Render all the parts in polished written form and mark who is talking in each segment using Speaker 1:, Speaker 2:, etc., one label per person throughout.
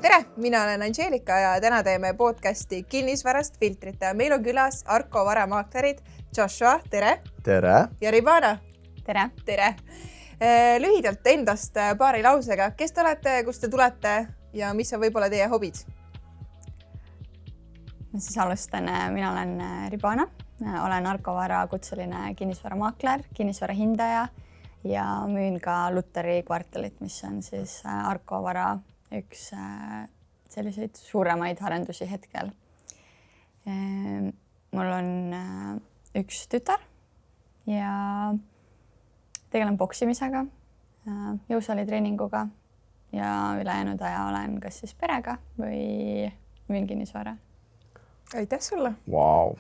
Speaker 1: Tere, mina olen Angelika ja täna teeme podcasti kinnisvarast filtrite. Meil on külas Arko varamaaklerid Joshua, tere!
Speaker 2: Tere!
Speaker 1: Ja Ribana.
Speaker 3: Tere!
Speaker 1: Tere! Lühidalt endast paari lausega. Kes te olete, kust te tulete ja mis on võib-olla teie hobid?
Speaker 3: Ma siis alustan. Mina olen Ribana. Olen Arko Vara kutseline kinnisvaramaakler, kinnisvara hindaja ja müün ka Lutteri kvartalit, mis on siis Arko Vara üks selliseid suuremaid arendusi hetkel. Mul on üks tütar ja tegelen boksimisega, jõusaalitreeninguga ja ülejäänud aja olen kas siis perega või müün kinnisvara.
Speaker 1: Aitäh sulle!
Speaker 2: Wow.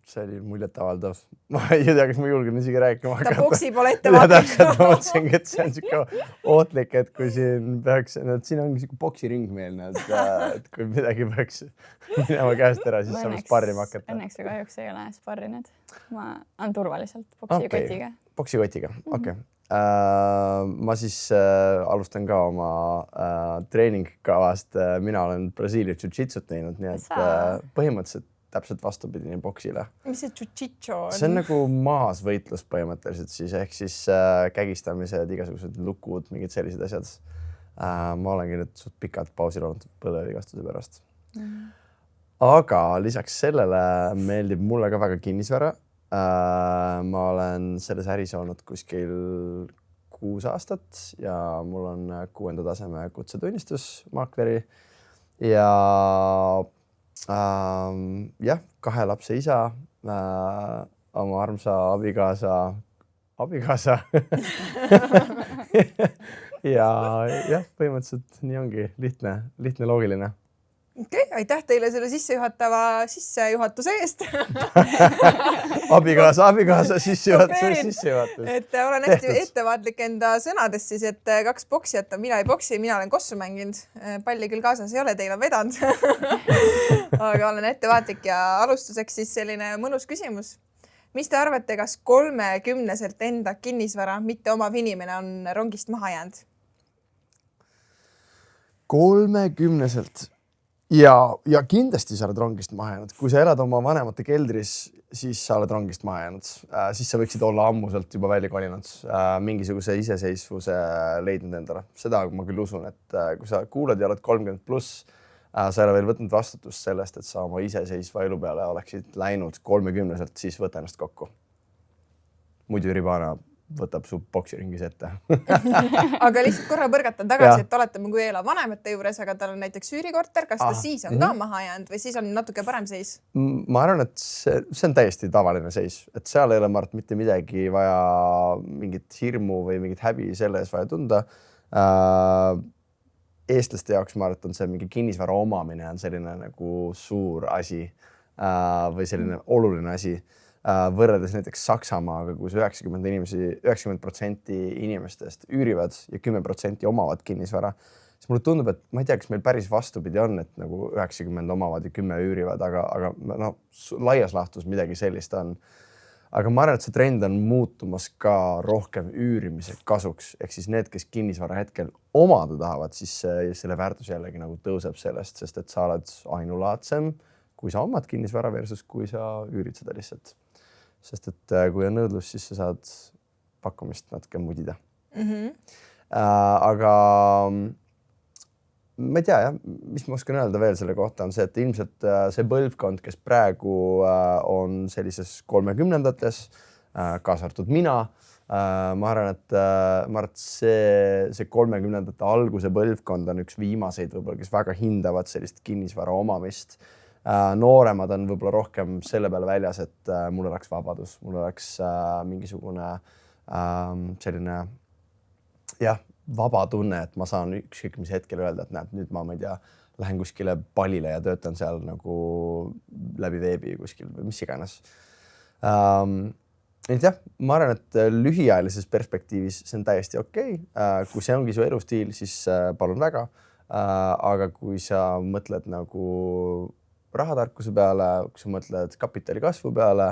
Speaker 2: See oli muljetavaldav. Ma ei tea, kas ma julgen isegi rääkima hakata.
Speaker 1: Ta boksi pole ettevaatlik.
Speaker 2: Ma mõtlesingi, et see on siuke ootlik, et kui siin peaks, siin ongi siuke boksiringmeelne, et kui midagi peaks minema käest ära, siis saame sparrima hakata.
Speaker 3: Õnneks või kahjuks ei ole sparrinud. Ma olen turvaliselt boksikotiga.
Speaker 2: Boksikotiga, okei. Ma siis alustan ka oma treeningkavast. Mina olen Brasiilia jiu-jitsut teinud, nii et põhimõtteliselt täpselt vastupidine boksile.
Speaker 1: Mis see jiu-jitsu on?
Speaker 2: See on nagu maas võitlus põhimõtteliselt siis, ehk siis kägistamised, igasugused lukud, mingid sellised asjad. Ma olengi nüüd suht pikalt pausil olnud põlevigastuse pärast. Aga lisaks sellele meeldib mulle ka väga kinnisvara. Ma olen selles äris olnud kuskil 6 aastat ja mul on 6. taseme kutsetunnistus maakleri ja jah, 2 lapse isa, oma armsa abikaasa ja jah, põhimõtteliselt nii ongi lihtne loogiline.
Speaker 1: Okei, aitäh teile selle sissejuhatuse eest.
Speaker 2: Abikaasa sissejuhatus.
Speaker 1: Et olen hästi ettevaatlik enda sõnades siis, et 2 boksijat on, mina ei boksi, mina olen kossu mänginud. Palli küll kaasas ei ole, teil on vedanud. Aga olen ettevaatlik ja alustuseks siis selline mõnus küsimus. Mis te arvate, kas 30-selt enda kinnisvara, mitte omav inimene on rongist maha jäänud?
Speaker 2: 30-selt? Ja kindlasti sa oled rongist maha jäänud. Kui sa elad oma vanemate keldris, siis sa oled rongist maha jäänud. Siis sa võiksid olla ammuselt juba välja kolinud, mingisuguse iseseisvuse leidnud endale. Seda ma küll usun, et kui sa kuulad ja oled 30+, sa ei ole veel võtnud vastutust sellest, et sa oma iseseisva elu peale oleksid läinud 30-selt, siis võta ennast kokku. Muidu Ribana võtab su boksiringis ette.
Speaker 1: Aga lihtsalt korra põrgatan tagasi, et olete kui elab vanemate juures, aga tal on näiteks üürikorter. Kas ta siis on ka maha jäänud või siis on natuke parem seis? Ma
Speaker 2: arvan, et see on täiesti tavaline seis. Et seal ei ole Mart mitte midagi vaja, mingit hirmu või mingit häbi selles vaja tunda. Eestlaste jaoks ma arvan, et on see mingi kinnisvara omamine on selline nagu suur asi või selline oluline asi. Võrreldes näiteks Saksamaaga, kus 90% inimestest üürivad ja 10% omavad kinnisvara, siis mulle tundub, et ma ei tea, kas meil päris vastupidi on, et nagu 90 omavad ja 10 üürivad, aga no, laias laastus midagi sellist on. Aga ma arvan, et see trend on muutumas ka rohkem üürimise kasuks, ehk siis need, kes kinnisvara hetkel omada tahavad, siis selle väärtus jällegi nagu tõuseb sellest, sest et sa oled ainulaadsem, kui sa omad kinnisvara versus kui sa üürid seda lihtsalt. Sest et kui on nõudlus, siis sa saad pakkumist natuke mudida. Aga ma ei tea, jah, mis ma oskan öelda veel selle kohta on see, et ilmselt see põlvkond, kes praegu on sellises 30-ndates, kaasa arvatud mina, ma arvan, et see 30-ndate alguse põlvkond on üks viimaseid võib-olla, kes väga hindavad sellist kinnisvara omamist. Nooremad on võib-olla rohkem selle peale väljas, et mul oleks vabadus, mul oleks mingisugune selline vaba tunne, et ma saan ükskõik mis hetkel öelda, et näed, nüüd ma ei tea, lähen kuskile palile ja töötan seal nagu läbi veebi kuskil või mis iganes. Et jah, ma arvan, et lühiajalises perspektiivis see on täiesti okei. Kui see ongi su elustiil, siis palun väga. Aga kui sa mõtled nagu rahatarkuse peale, kui sa mõtled kapitali kasvu peale,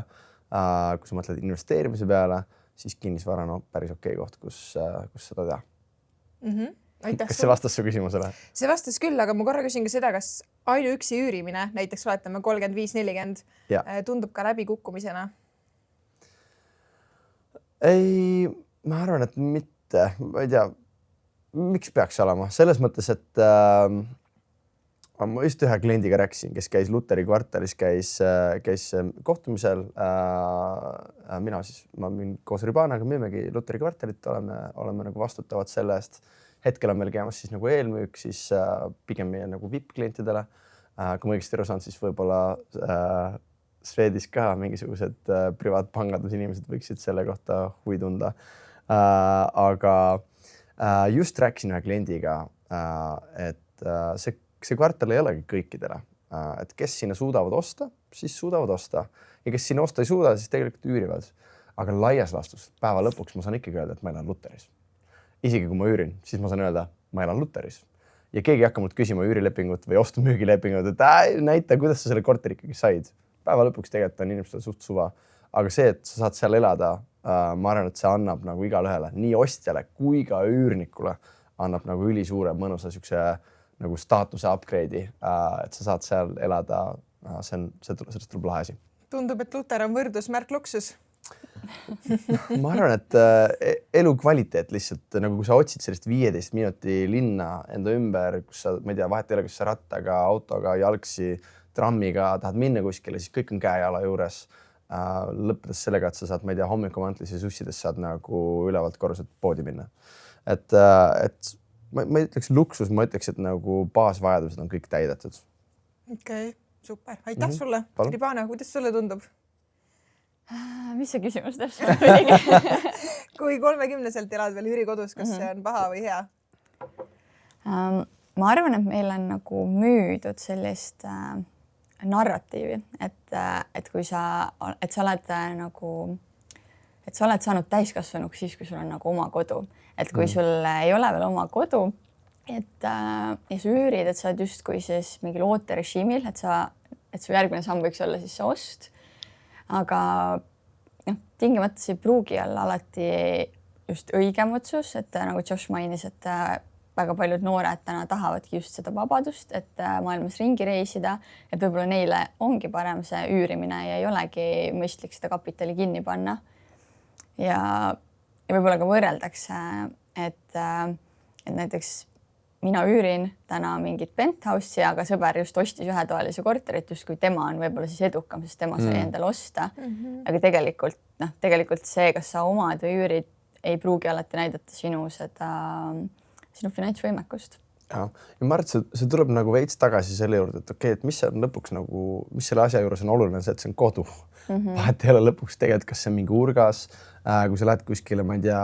Speaker 2: kui sa mõtled investeerimise peale, siis kinnisvara päris okei koht, kus seda teha. Kas see vastas su küsimusele?
Speaker 1: See vastas küll, aga ma korra küsin ka seda, kas ainuüksi üürimine, näiteks oletame 35-40, tundub ka läbikukkumisena?
Speaker 2: Ei, ma arvan, et mitte. Ma ei tea, miks peaks olema? Selles mõttes, et ma just ühe kliendiga rääkisin, kes käis Luteri kvartalis, käis kohtumisel. Ma müün koos Ribanaga, müümegi Luteri kvartalit, oleme nagu vastutavad selle eest. Hetkel on meil käimas siis nagu eelmüük, siis pigem meie nagu VIP-klientidele. Kui ma õigesti aru saan, siis võib-olla Swedis ka mingisugused privaatpangandusinimesed võiksid selle kohta huvi tunda. Aga just rääkisin ühe kliendiga, et see kvartal ei olegi kõikidele, et kes sinna suudavad osta, siis suudavad osta ja kes sinna osta ei suuda, siis tegelikult üürivad. Aga laias laastus päeva lõpuks ma saan ikkagi öelda, et ma elan Luteris. Isegi kui ma üürin, siis ma saan öelda, ma elan Luteris. Ja keegi ei hakka mult küsima üürilepingut või ostu-müügilepingut, et näita, kuidas sa selle korteri ikkagi said. Päeva lõpuks tegelikult on inimestel suht suva. Aga see, et sa saad seal elada, ma arvan, et see annab nagu igalühele, nii ostjale kui ka üürnikule, annab nagu ülisuure mõnusa siukse nagu staatuse upgrade'i, et sa saad seal elada, sellest tuleb lahe asi.
Speaker 1: Tundub, et Luter on võrdusmärk luksus.
Speaker 2: Ma arvan, et elukvaliteet lihtsalt, nagu kui sa otsid sellist 15 minuti linna enda ümber, kus sa, ma ei tea, vahet ei ole, kas sa rattaga, autoga, jalgsi, trammiga tahad minna kuskile, siis kõik on käe-jala juures. Lõpetades sellega, et sa saad, ma ei tea, hommikumantlis ja sussides saad nagu ülevalt korruselt poodi minna. Et ma ei ütleks luksus, ma ütleks, et nagu baasvajadused on kõik täidetud.
Speaker 1: Okei, super. Aitäh sulle. Ribana, kuidas sulle tundub?
Speaker 3: Mis see küsimus täpselt oligi?
Speaker 1: Kui 30-selt elad veel üürikodus, kas see on paha või hea?
Speaker 3: Ma arvan, et meil on nagu müüdud sellist narratiivi, et kui sa oled nagu, et sa oled saanud täiskasvanuks siis, kui sul on nagu oma kodu. Et kui sul ei ole veel oma kodu, et sa üürid, et sa oled justkui siis mingi ooterežiimil, et su järgmine samm võiks olla siis see ost. Aga tingimata see pruugi olla alati just õigem otsus, et nagu Josh mainis, et väga paljud noored täna tahavadki just seda vabadust, et maailmas ringi reisida, et võib-olla neile ongi parem see üürimine ja ei olegi mõistlik seda kapitali kinni panna. Ja võib-olla ka võrreldakse, et näiteks mina üürin täna mingit penthouse'i, aga sõber just ostis ühetoalise korterit, just kui tema on võib-olla siis edukam, sest tema sai endale osta. Aga tegelikult see, kas sa omad või üürid, ei pruugi alati näidata sinu finantsvõimekust.
Speaker 2: Ja ma arvan, et see tuleb nagu veits tagasi selle juurde, et okei, et mis on lõpuks nagu, mis selle asja juures on oluline, see, et see on kodu. Vahet ei ole lõpuks tegelikult, kas see on mingi urgas, kui sa lähed kuskile, ma ei tea,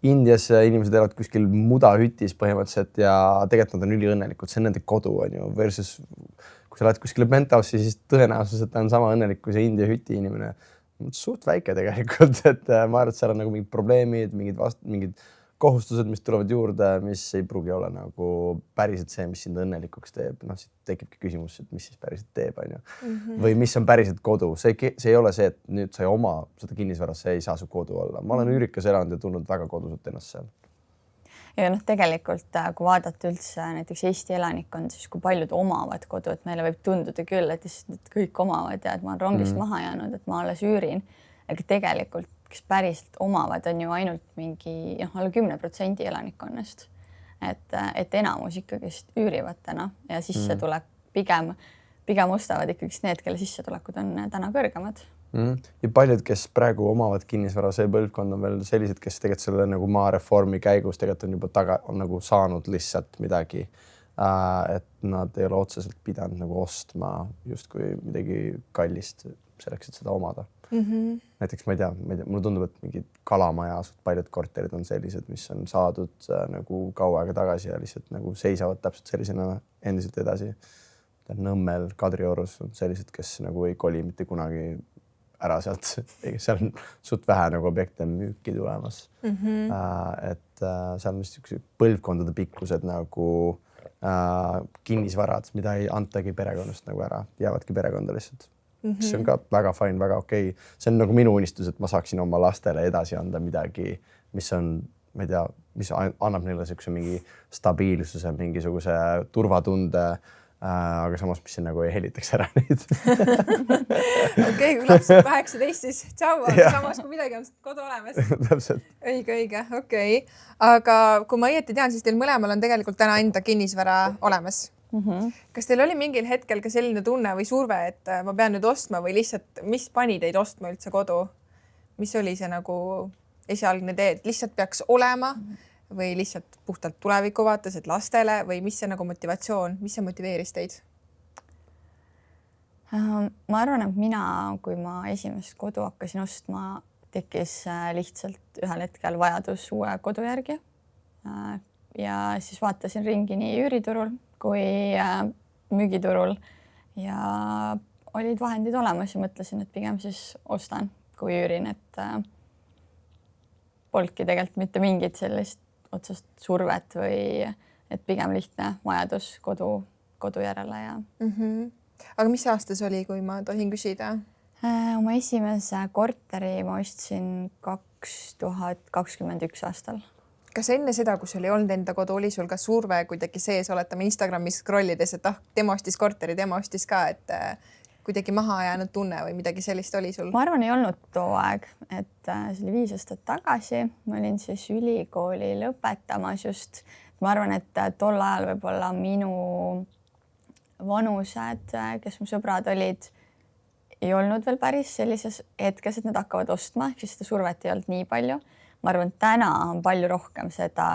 Speaker 2: Indias inimesed elavad kuskil mudahütis põhimõtteliselt ja tegelikult nad on üliõnnelikud, see on nende kodu, on ju, versus kui sa lähed kuskile penthouse'i, siis tõenäosus, et ta on sama õnnelik kui see India hüti inimene. Suht väike tegelikult, et ma arvan, et seal on nagu mingid probleemid, mingid kohustused, mis tulevad juurde, mis ei pruugi olla nagu päriselt see, mis sind õnnelikuks teeb. Siit tekibki küsimus, et mis siis päriselt teeb, on ju. Või mis on päriselt kodu. See ei ole see, et nüüd sa ei oma seda kinnisvara, see ei saa su kodu olla. Ma olen üürikas elanud ja tundnud väga kodusult ennast seal.
Speaker 3: Ja tegelikult, kui vaadata üldse näiteks Eesti elanikkond, siis kui paljud omavad kodu, et meile võib tunduda küll, et kõik omavad ja et ma olen rongist maha jäänud, et ma alles üürin. Aga tegelikult kes päriselt omavad, on ju ainult mingi alla 10% elanikkonnast. Et enamus ikkagi üürivad täna ja sissetulek pigem ostavad ikkagi need, kelle sissetulekud on täna kõrgemad.
Speaker 2: Ja paljud, kes praegu omavad kinnisvara, see põlvkond on veel sellised, kes tegelikult selle nagu maareformi käigus tegelikult on juba on nagu saanud lihtsalt midagi, et nad ei ole otseselt pidanud nagu ostma justkui midagi kallist selleks, et seda omada. Näiteks ma ei tea, mulle tundub, et mingid Kalamaja, paljud korterid on sellised, mis on saadud nagu kaua aega tagasi ja lihtsalt nagu seisavad täpselt sellisena endiselt edasi. Nõmmel, Kadriorus on sellised, kes nagu ei koli mitte kunagi ära sealt. Seal on suht vähe nagu objekte müüki tulemas. Et seal on just põlvkondade pikkused nagu kinnisvarad, mida ei antagi perekonnast nagu ära, jäävadki perekonda lihtsalt. See on ka väga fine, väga okei. See on nagu minu unistus, et ma saaksin oma lastele edasi anda midagi, mis on ma ei tea, mis annab neile siukse mingi stabiilsuse, mingisuguse turvatunde. Aga samas, mis see nagu ei helitaks ära neid.
Speaker 1: Okei, kui laps on 18, siis tšau, aga samas kui midagi on kodu olemas.
Speaker 2: Täpselt.
Speaker 1: Õige, okei. Aga kui ma õieti tean, siis teil mõlemal on tegelikult täna enda kinnisvara olemas. Kas teil oli mingil hetkel ka selline tunne või surve, et ma pean nüüd ostma või lihtsalt, mis pani teid ostma üldse kodu? Mis oli see nagu esialgne tee, et lihtsalt peaks olema või lihtsalt puhtalt tuleviku vaates, et lastele või mis see nagu motivatsioon, mis see motiveeris teid?
Speaker 3: Ma arvan, et mina, kui ma esimest kodu hakkasin ostma, tekkis lihtsalt ühel hetkel vajadus uue kodu järgi. Ja siis vaatasin ringi nii üüriturul kui müügiturul ja olid vahendid olemas ja mõtlesin, et pigem siis ostan, kui üürin, et polnudki tegelikult mitte mingit sellist otsast survet või et pigem lihtne vajadus kodu järele ja.
Speaker 1: Aga mis aastas oli, kui ma tohin küsida?
Speaker 3: Oma esimese korteri ma ostsin 2021 aastal.
Speaker 1: Kas enne seda, kus oli olnud enda kodu, oli sul ka surve kuidagi sees, oletame Instagramis scrollides, et tema ostis korteri, tema ostis ka, et kuidagi maha jäänud tunne või midagi sellist oli sul?
Speaker 3: Ma arvan, ei olnud too aeg, et see oli 5 aastat tagasi. Ma olin siis ülikooli lõpetamas just. Ma arvan, et tol ajal võib-olla minu vanused, kes mu sõbrad olid, ei olnud veel päris sellises hetkes, et nad hakkavad ostma, ehk siis seda survet ei olnud nii palju. Ma arvan, et täna on palju rohkem seda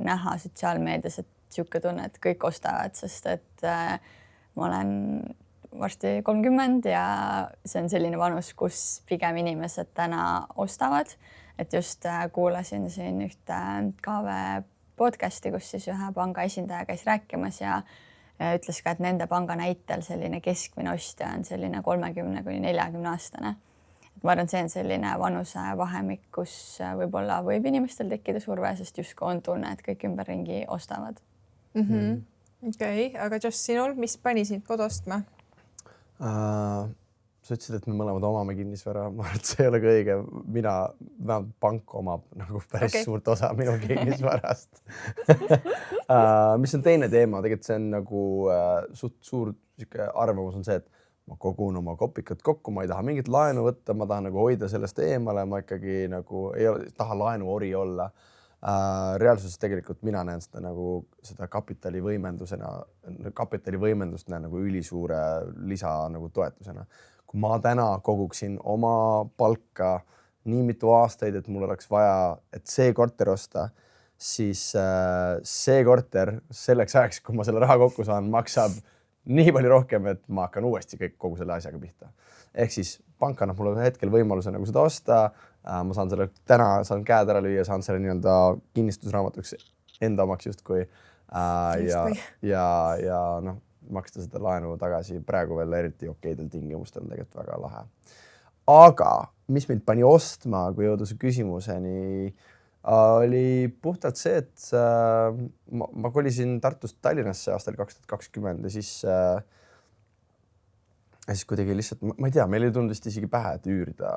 Speaker 3: näha sotsiaalmeedias, et siuke tunne, et kõik ostavad, sest et ma olen varsti 30 ja see on selline vanus, kus pigem inimesed täna ostavad. Et just kuulasin siin ühte KV podcasti, kus siis ühe panga esindaja käis rääkimas ja ütles ka, et nende panga näitel selline keskmine ostja on selline 30–40 aastane. Ma arvan, see on selline vanuse vahemik, kus võib-olla võib inimestel tekkida surve, sest justkui on tunne, et kõik ümberringi ostavad.
Speaker 1: Okei, aga Joss, sinul, mis pani sind kodu ostma?
Speaker 2: Sa ütlesid, et me mõlemad omame kinnisvara. Ma arvan, et see ei ole ka õige. Vähemalt pank omab nagu päris suurt osa minu kinnisvarast. Mis on teine teema, tegelikult see on nagu suht suur arvamus on see, et ma kogun oma kopikad kokku, ma ei taha mingit laenu võtta, ma tahan nagu hoida sellest eemale, ma ikkagi nagu ei taha laenuori olla. Reaalsuses tegelikult mina näen seda nagu seda kapitali võimendust näen nagu ülisuure lisa nagu toetusena. Kui ma täna koguksin oma palka nii mitu aastaid, et mul oleks vaja, et see korter osta, siis see korter selleks ajaks, kui ma selle raha kokku saan, maksab nii palju rohkem, et ma hakkan uuesti kogu selle asjaga pihta. Ehk siis pank annab mulle hetkel võimaluse nagu seda osta. Ma saan selle täna käed ära lüüa, saan selle nii-öelda kinnistusraamatuks enda omaks justkui ja noh, maksta seda laenu tagasi praegu veel eriti okeidel tingimustel on tegelikult väga lahe. Aga mis mind pani ostma, kui jõuda su küsimuseni, oli puhtalt see, et ma kolisin Tartust Tallinnasse aastal 2020 ja siis kuidagi lihtsalt, ma ei tea, meil ei tulnud vist isegi pähe, et üürida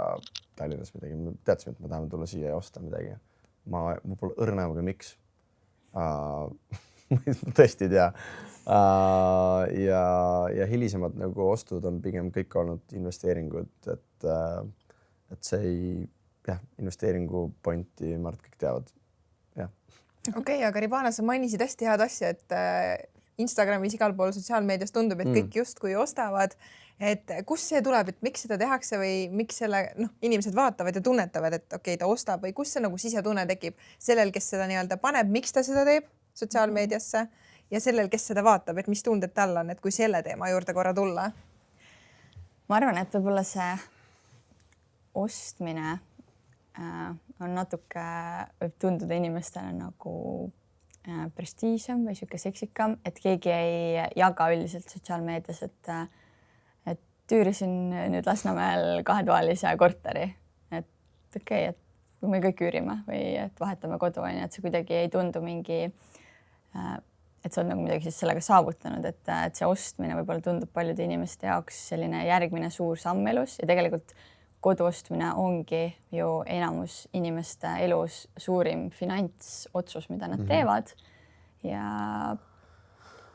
Speaker 2: Tallinnas midagi. Me teadsime, et me tahame tulla siia ja osta midagi. Ma pole õrnämuga miks. Ma tõesti ei tea. Ja hilisemad nagu ostud on pigem kõik olnud investeeringud, et see ei, investeeringu pointi ma arvan, kõik teavad.
Speaker 1: Okei, aga Ribana, sa mainisid hästi head asja, et Instagramis igal pool sotsiaalmeedias tundub, et kõik justkui ostavad. Et kus see tuleb, et miks seda tehakse või miks selle inimesed vaatavad ja tunnetavad, et okei, ta ostab või kus see nagu sisetunne tekib sellel, kes seda nii-öelda paneb, miks ta seda teeb sotsiaalmeediasse ja sellel, kes seda vaatab, et mis tunded tal on, et kui selle teema juurde korra tulla?
Speaker 3: Ma arvan, et võib-olla see ostmine on natuke, võib tunduda inimestele nagu prestiižem või siuke seksikam, et keegi ei jaga üldiselt sotsiaalmeedias, et üürisin nüüd Lasnamäel 2-toalise korteri, et okei, et kui me kõik üürime või et vahetame kodu, et see kuidagi ei tundu mingi, et sa oled nagu midagi siis sellega saavutanud, et see ostmine võib-olla tundub paljude inimeste jaoks selline järgmine suur samm elus ja tegelikult kodu ostmine ongi ju enamus inimeste elus suurim finantsotsus, mida nad teevad ja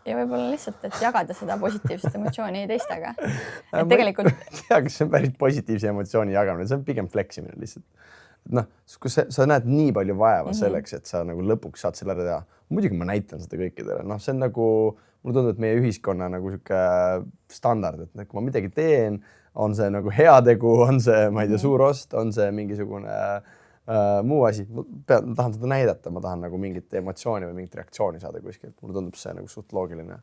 Speaker 3: võib-olla lihtsalt, et jagada seda positiivset emotsiooni teistega. Et tegelikult...
Speaker 2: tea, kas see on päris positiivse emotsiooni jagamine, see on pigem fleksimine lihtsalt. Noh, kui sa näed nii palju vaeva selleks, et sa nagu lõpuks saad selle ära teha. Muidugi ma näitan seda kõikidele. Noh, see on nagu, mulle tundub, et meie ühiskonna nagu sihuke standard, et kui ma midagi teen, on see nagu heategu, on see, ma ei tea, suur ost, on see mingisugune muu asi. Ma tahan seda näidata, ma tahan nagu mingit emotsiooni või mingit reaktsiooni saada kuskilt. Mulle tundub see nagu suht loogiline.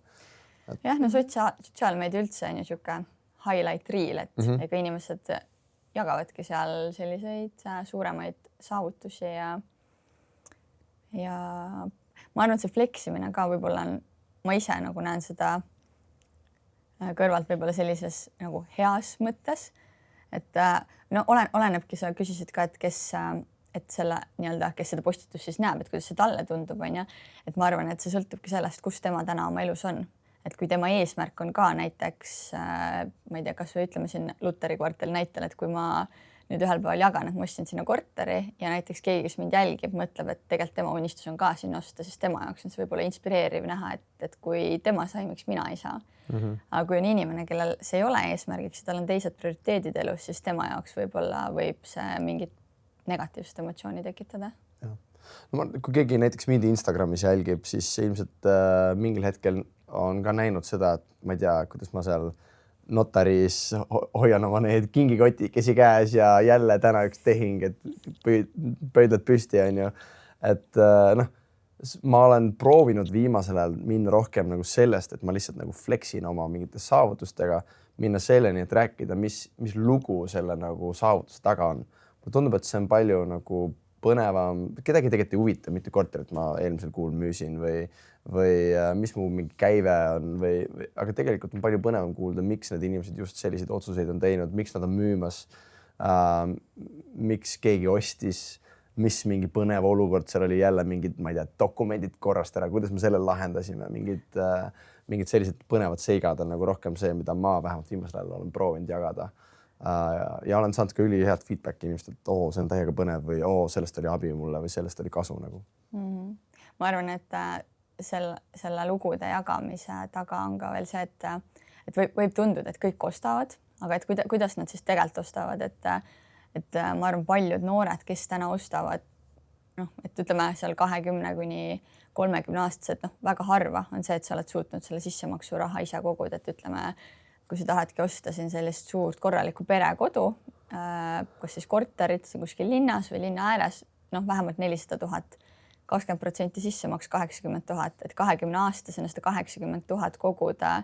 Speaker 3: Jah, no sotsiaalmeedia üldse on ju sihuke highlight reel, et ega inimesed jagavadki seal selliseid suuremaid saavutusi ja ma arvan, et see fleksimine ka võib-olla on, ma ise nagu näen seda kõrvalt võib-olla sellises nagu heas mõttes, et no olenebki, sa küsisid ka, et et selle nii-öelda, kes seda postitust siis näeb, et kuidas see talle tundub, on ju, et ma arvan, et see sõltubki sellest, kus tema täna oma elus on. Et kui tema eesmärk on ka näiteks, ma ei tea, kas või ütleme siin Lutteri kvartali näitel, et kui ma nüüd ühel päeval jagan, et ma ostsin sinna korteri ja näiteks keegi, kes mind jälgib, mõtleb, et tegelikult tema unistus on ka sinna osta, siis tema jaoks on see võib-olla inspireeriv näha, et kui tema sai, miks mina ei saa. Aga kui on inimene, kellel see ei ole eesmärgiks ja tal on teised prioriteedid elus, siis tema jaoks võib-olla võib see mingit negatiivset emotsiooni tekitada.
Speaker 2: No, kui keegi näiteks mind Instagramis jälgib, siis ilmselt mingil hetkel on ka näinud seda, et ma ei tea, kuidas ma seal notaris hoian oma need kingikotikesi käes ja jälle täna üks tehing, et pöidlad püsti, on ju. Et noh, ma olen proovinud viimasel ajal minna rohkem nagu sellest, et ma lihtsalt nagu fleksin oma mingite saavutustega, minna selleni, et rääkida, mis lugu selle nagu saavutuse taga on. Mulle tundub, et see on palju nagu põnevam, kedagi tegelikult ei huvita, mitte korterit ma eelmisel kuul müüsin või mis mu mingi käive on aga tegelikult on palju põnevam kuulda, miks need inimesed just selliseid otsuseid on teinud, miks nad on müümas, miks keegi ostis, mis mingi põnev olukord, seal oli jälle mingid, ma ei tea, dokumendid korrast ära, kuidas me selle lahendasime, mingid sellised põnevad seigad on nagu rohkem see, mida ma vähemalt viimasel ajal olen proovinud jagada. Ja olen saanud ka üli head feedbacki inimestelt, et see on täiega põnev või sellest oli abi mulle või sellest oli kasu nagu.
Speaker 3: Ma arvan, et selle lugude jagamise taga on ka veel see, et võib tunduda, et kõik ostavad, aga et kuidas nad siis tegelikult ostavad, et ma arvan, paljud noored, kes täna ostavad, et ütleme seal 20 kuni 30 aastased, väga harva on see, et sa oled suutnud selle sissemaksu raha ise koguda, et ütleme, kui sa tahadki osta siin sellist suurt korralikku perekodu, kas siis korterit kuskil linnas või linna ääres, vähemalt 400 000, 20% sissemaks 80 000, et 20 aastasena seda 80 000 koguda,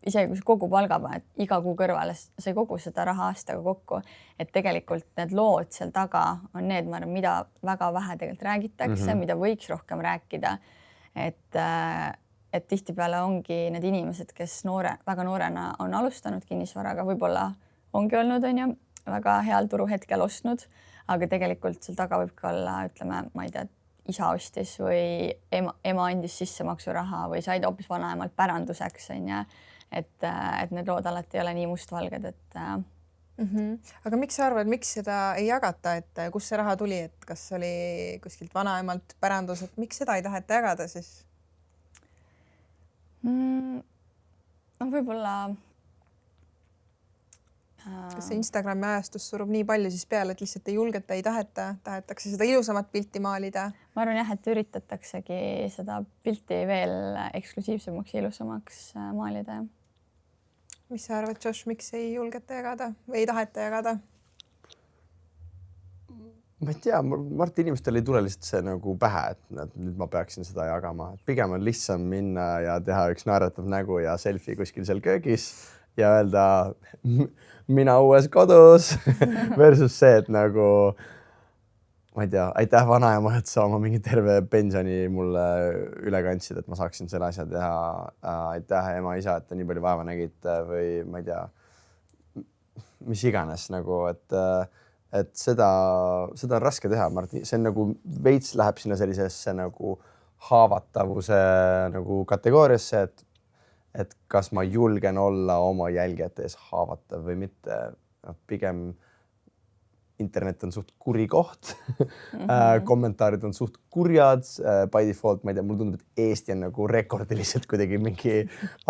Speaker 3: isegi kui sa kogu palga paned, iga kuu kõrvale, sa ei kogu seda raha aastaga kokku, et tegelikult need lood seal taga on need, ma arvan, mida väga vähe tegelikult räägitakse, mida võiks rohkem rääkida, et tihtipeale ongi need inimesed, kes väga noorena on alustanud kinnisvaraga, võib-olla ongi olnud, väga heal turuhetkel ostnud, aga tegelikult seal taga võibki olla, ütleme, ma ei tea, isa ostis või ema andis sissemaksuraha või said hoopis vanaemalt päranduseks, et need lood alati ei ole nii mustvalged, et
Speaker 1: Aga miks sa arvad, miks seda ei jagata, et kus see raha tuli, et kas oli kuskilt vanaemalt pärandus, et miks seda ei taheta jagada siis?
Speaker 3: Võib-olla
Speaker 1: kas see Instagrami ajastus surub nii palju siis peale, et lihtsalt ei julgeta, ei tahetakse seda ilusamat pilti maalida?
Speaker 3: Ma arvan jah, et üritataksegi seda pilti veel eksklusiivsemaks ja ilusamaks maalida.
Speaker 1: Mis sa arvad, Josh, miks ei julgeta jagada või ei taheta jagada?
Speaker 2: Ma ei tea, Marti inimestel ei tule lihtsalt see nagu pähe, et nüüd ma peaksin seda jagama. Pigem on lihtsam minna ja teha üks naeratav nägu ja selfie kuskil seal köögis ja öelda mina uues kodus versus see, et nagu ma ei tea, aitäh vanaema, et sa oma mingi terve pensioni mulle üle kandsid, et ma saaksin selle asja teha. Aitäh ema, isa, et te nii palju vaeva nägite või ma ei tea, mis iganes nagu, et seda on raske teha, Marti. See on nagu veits läheb sinna sellisesse nagu haavatavuse nagu kategooriasse, et kas ma julgen olla oma jälgijate ees haavatav või mitte. Pigem internet on suht kuri koht kommentaarid on suht kurjad by default, ma ei tea, mulle tundub, et Eesti on nagu rekordiliselt kuidagi mingi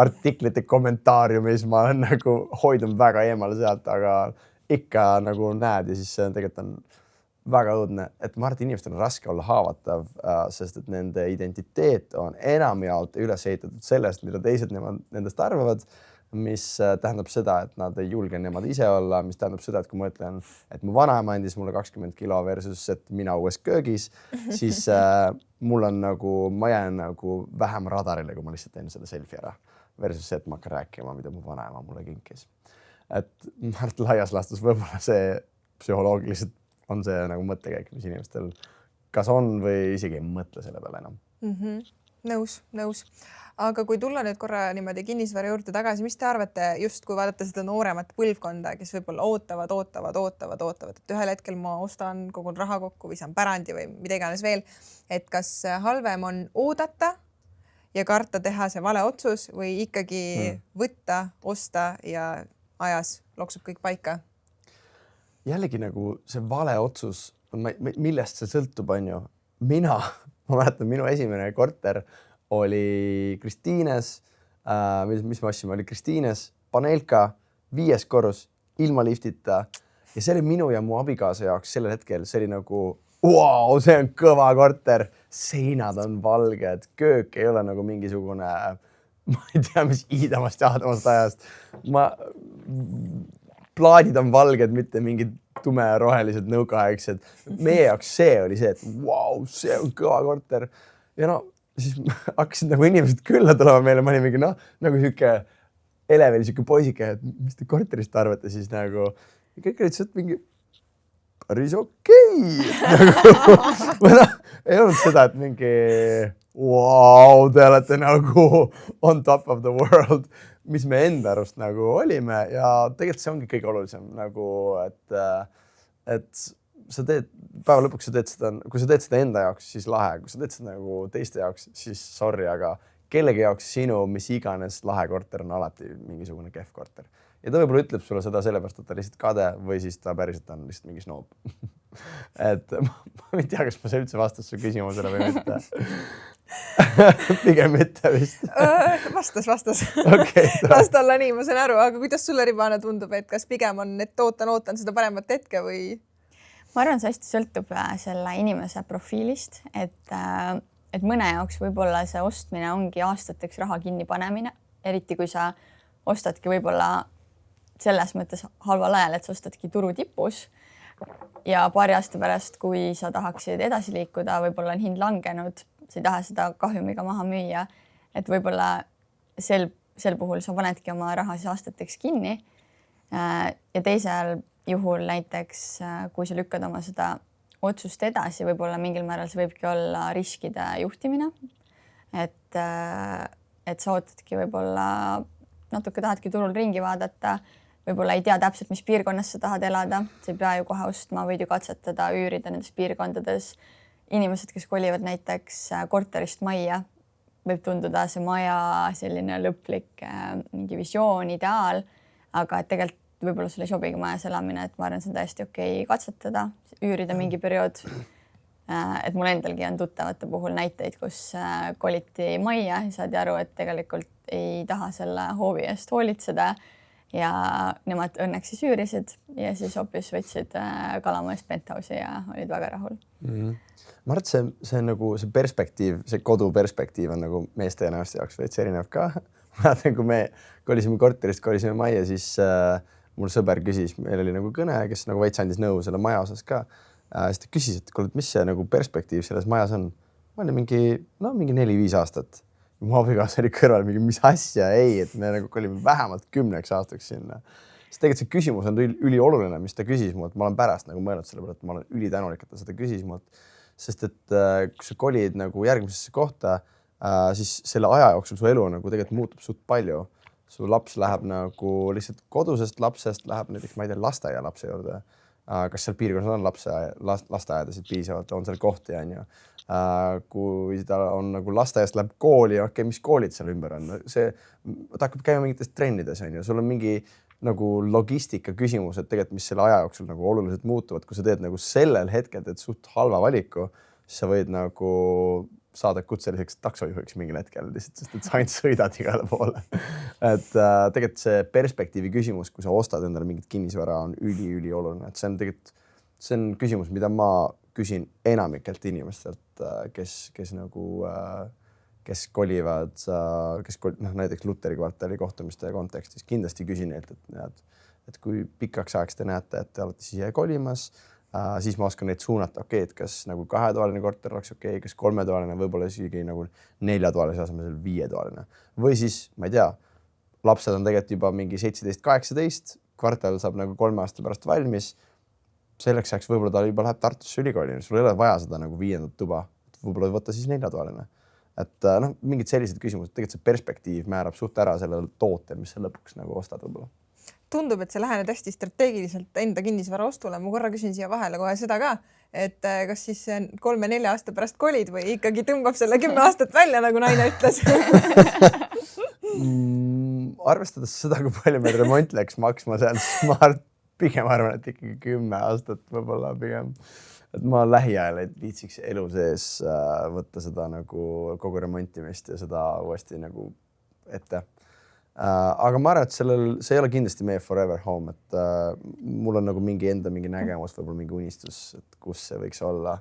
Speaker 2: artiklite kommentaariumis, ma olen nagu hoidun väga eemale sealt, aga ikka nagu näed ja siis tegelikult on väga õudne, et ma arvan, et inimestel on raske olla haavatav, sest et nende identiteet on enamjaolt üles ehitatud sellest, mida teised nendest arvavad, mis tähendab seda, et nad ei julge nemad ise olla, mis tähendab seda, et kui ma ütlen, et mu vanaema andis mulle 20 kilo versus, et mina uues köögis, siis mul on nagu, ma jään nagu vähem radarile, kui ma lihtsalt teen selle selfie ära versus see, et ma hakkan rääkima, mida mu vanaema mulle kinkis. Et ma arvan, et laias laastus võib-olla see psühholoogiliselt on see nagu mõttekäik, mis inimestel kas on või isegi ei mõtle selle peale enam.
Speaker 1: Nõus. Aga kui tulla nüüd korra niimoodi kinnisvara juurde tagasi, mis te arvate just kui vaadata seda nooremat põlvkonda, kes võib-olla ootavad, et ühel hetkel ma ostan, kogun raha kokku või saan pärandi või mida iganes veel, et kas halvem on oodata ja karta teha see vale otsus või ikkagi võtta, osta ja ajas loksub kõik paika?
Speaker 2: Jällegi nagu see vale otsus, millest see sõltub, on ju. Ma mäletan, minu esimene korter oli Kristiines, mis me ostsime, oli Kristiines, Panelka, 5. korrus, ilma liftita ja see oli minu ja mu abikaasa jaoks sellel hetkel, see oli nagu wow, see on kõva korter, seinad on valged, köök ei ole nagu mingisugune, ma ei tea, mis iidamast ja aadamast ajast. Plaadid on valged, mitte mingid tumerohelised nõukaaegsed. Meie jaoks see oli see, et wow, see on kõva korter. Ja no, siis hakkasid nagu inimesed külla tulema meile, ma olin mingi nagu siuke eleveli, siuke poisike, et mis te korterist arvate siis nagu. Ja kõik olid sealt mingi päris okei. Ei olnud seda, et mingi wow, te olete nagu on top of the world, mis me enda arust nagu olime ja tegelikult see ongi kõige olulisem nagu, et sa teed, päeva lõpuks sa teed seda, kui sa teed seda enda jaoks, siis lahe, kui sa teed seda nagu teiste jaoks, siis sorry, aga kellegi jaoks sinu, mis iganes lahe korter on alati mingisugune kehv korter. Ja ta võib-olla ütleb sulle seda sellepärast, et ta lihtsalt kade või siis ta päriselt on lihtsalt mingi snoob. Et ma ei tea, kas ma see üldse vastas su küsimusele või mitte. Pigem mitte vist.
Speaker 1: Vastas.
Speaker 2: Okay,
Speaker 1: las ta olla nii, ma saan aru, aga kuidas sulle, Ribana, tundub, et kas pigem on, et ootan seda paremat hetke või?
Speaker 3: Ma arvan, see hästi sõltub selle inimese profiilist, et mõne jaoks võib-olla see ostmine ongi aastateks raha kinni panemine, eriti kui sa ostadki võib-olla selles mõttes halval ajal, et sa ostadki turu tipus ja paari aasta pärast, kui sa tahaksid edasi liikuda, võib-olla on hind langenud, sa ei taha seda kahjumiga maha müüa, et võib-olla sel puhul sa panedki oma raha siis aastateks kinni ja teisel juhul näiteks, kui sa lükkad oma seda otsust edasi, võib-olla mingil määral see võibki olla riskide juhtimine, et sa ootadki võib-olla natuke tahadki turul ringi vaadata, võib-olla ei tea täpselt, mis piirkonnas sa tahad elada, sa ei pea ju kohe ostma, võid ju katsetada, üürida nendes piirkondades. Inimesed, kes kolivad näiteks korterist majja, võib tunduda see maja selline lõplik mingi visioon, ideaal, aga et tegelikult võib-olla sulle ei sobigi majas elamine, et ma arvan, see on täiesti okei katsetada, üürida mingi periood. Et mul endalgi on tuttavate puhul näiteid, kus koliti majja ja saadi aru, et tegelikult ei taha selle hoovi eest hoolitseda ja nemad õnneks siis üürisid ja siis hoopis võtsid Kalamaa eest penthouse'i ja olid väga rahul.
Speaker 2: Ma arvan, et see on nagu see perspektiiv, see kodu perspektiiv on nagu meeste ja naiste jaoks veits erinev ka. Ma tean, kui me kolisime korterist, kolisime majja, siis mul sõber küsis, meil oli nagu kõne, kes nagu veits andis nõu selle maja osas ka. Siis ta küsis, et kuule, mis see nagu perspektiiv selles majas on? Ma olin mingi 4-5 aastat. Mu abikaasa oli kõrval mingi, mis asja, ei, et me nagu kolime vähemalt 10 aastaks sinna. Siis tegelikult see küsimus on ülioluline, mis ta küsis mu, et ma olen pärast nagu mõelnud selle peale, et ma olen ülitänulik, et ta seda küsis mu, sest et kui sa kolid nagu järgmisesse kohta, siis selle aja jooksul su elu nagu tegelikult muutub suht palju. Su laps läheb nagu lihtsalt kodusest lapsest, läheb näiteks, ma ei tea, lasteaia lapse juurde. Kas seal piirkonnas on lasteaedasid piisavalt, on seal kohti, on ju. Kui ta on nagu lasteaiast läheb kooli, okei, mis koolid seal ümber on? Ta hakkab käima mingites trennides, on ju. Sul on mingi nagu logistika küsimus, et tegelikult mis selle aja jooksul nagu oluliselt muutuvad, kui sa teed nagu sellel hetkel teed suht halva valiku, siis sa võid nagu saada kutseliseks taksojuhiks mingil hetkel lihtsalt, sest et sa ainult sõidad igale poole. Et tegelikult see perspektiivi küsimus, kui sa ostad endale mingit kinnisvara, on üli oluline, et see on tegelikult, see on küsimus, mida ma küsin enamikelt inimestelt, kes nagu, kes kolivad, näiteks Luteri kvartali kohtumiste kontekstis, kindlasti küsin neilt, et kui pikaks ajaks te näete, et te olete siia kolimas, siis ma oskan neid suunata, et kas nagu 2-toaline korter oleks kas 3-toaline, võib-olla isegi nagu 4-toalise asemel 5-toaline. Või siis, ma ei tea, lapsed on tegelikult juba mingi 17-18, kvartal saab nagu 3 aasta pärast valmis. Selleks ajaks võib-olla ta juba läheb Tartusse ülikooli, sul ei ole vaja seda nagu 5. tuba, võib-olla võtta siis 4-toaline. Et mingid sellised küsimused, tegelikult see perspektiiv määrab suht ära sellel tootel, mis sa lõpuks nagu ostad võib-olla.
Speaker 1: Tundub, et see lähened hästi strateegiliselt enda kinnisvara ostule. Ma korra küsin siia vahele kohe seda ka, et kas siis 3-4 aasta pärast kolid või ikkagi tõmbab selle 10 aastat välja, nagu naine ütles?
Speaker 2: Arvestades seda, kui palju meil remont läks maksma seal, siis ma pigem arvan, et ikkagi 10 aastat võib-olla pigem. Et ma lähiajal ei viitsiks elu sees võtta seda nagu kogu remontimist ja seda uuesti nagu ette. Aga ma arvan, et see ei ole kindlasti meie forever home, et mul on nagu mingi nägemus, võib-olla mingi unistus, et kus see võiks olla.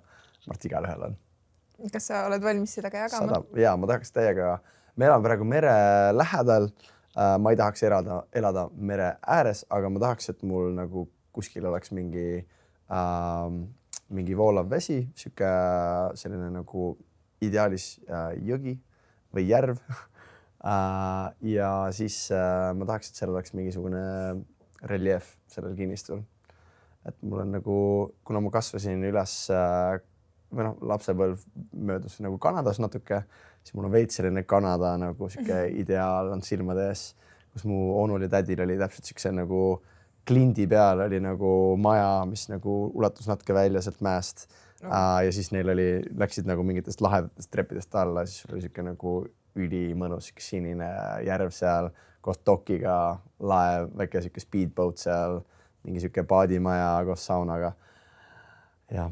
Speaker 2: Mart igal ühel on.
Speaker 1: Kas sa oled valmis seda ka jagama?
Speaker 2: Jaa, ma tahaks teiega, me elame praegu mere lähedal, ma ei tahaks elada mere ääres, aga ma tahaks, et mul nagu kuskil oleks mingi voolav vesi, selline nagu ideaalis jõgi või järv. Ja siis ma tahaks, et seal oleks mingisugune reljeef sellel kinnistul. Et mul on nagu, kuna ma kasvasin üles või lapsepõlv möödus nagu Kanadas natuke, siis mul on veits selline Kanada nagu siuke ideaal on silmade ees, kus mu onul ja tädil oli täpselt siukse nagu klindi peal oli nagu maja, mis nagu ulatus natuke välja sealt mäest. Ja siis neil läksid nagu mingitest lahedatest treppidest alla, siis oli siuke nagu ülimõnus sinine järv seal koos dokiga, laev, väike siuke speedboat seal, mingi siuke paadimaja koos saunaga. Ja.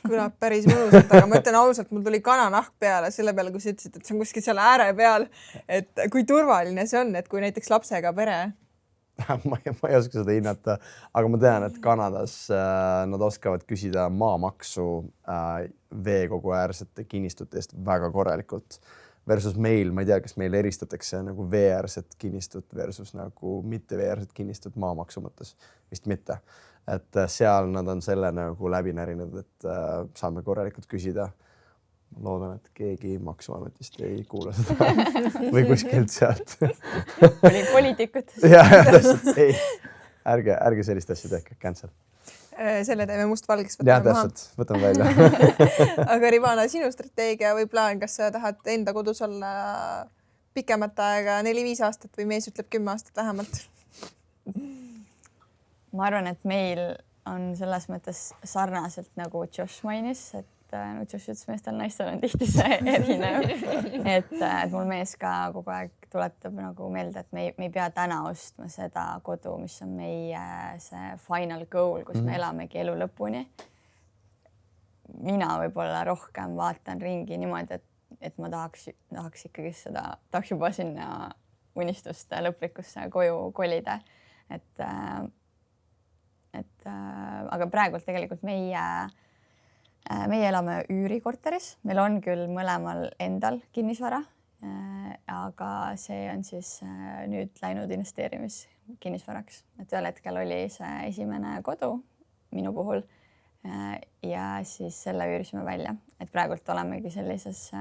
Speaker 1: Kõlab päris mõnusalt, aga ma ütlen ausalt, mul tuli kananahk peale selle peale, kui sa ütlesid, et see on kuskil seal ääre peal, et kui turvaline see on, et kui näiteks lapsega pere.
Speaker 2: ma ei oska seda hinnata, aga ma tean, et Kanadas nad oskavad küsida maamaksu veekogu äärsete kinnistute eest väga korralikult. Versus meil, ma ei tea, kas meil eristatakse nagu veeäärset kinnistut versus nagu mitte veeäärset kinnistut maamaksu mõttes. Vist mitte. Et seal nad on selle nagu läbi närinud, et saame korralikult küsida. Loodan, et keegi maksuametist ei kuule seda või kuskilt sealt.
Speaker 3: Poliitikud.
Speaker 2: Ja, täpselt. Ei, ärge sellist asja tehke, cancel.
Speaker 1: Selle teeme mustvalgeks
Speaker 2: võtame maha. Täpselt, võtame välja.
Speaker 1: Aga Ribana, sinu strateegia või plaan, kas sa tahad enda kodus olla pikemat aega, 4-5 aastat või mees ütleb 10 aastat vähemalt?
Speaker 3: Ma arvan, et meil on selles mõttes sarnaselt nagu Josh mainis, et no Josh ütles, meestel naistel on tihti see erinev. Et mul mees ka kogu aeg tuletab nagu meelde, et me ei pea täna ostma seda kodu, mis on meie see final goal, kus me elamegi elu lõpuni. Mina võib-olla rohkem vaatan ringi niimoodi, et ma tahaks ikkagi seda, tahaks juba sinna unistuste lõplikusse koju kolida. Aga praegult tegelikult meie elame üürikorteris, meil on küll mõlemal endal kinnisvara, aga see on siis nüüd läinud investeerimiskinnisvaraks. Et ühel hetkel oli see esimene kodu minu puhul ja siis selle üürisime välja. Et praegult olemegi sellises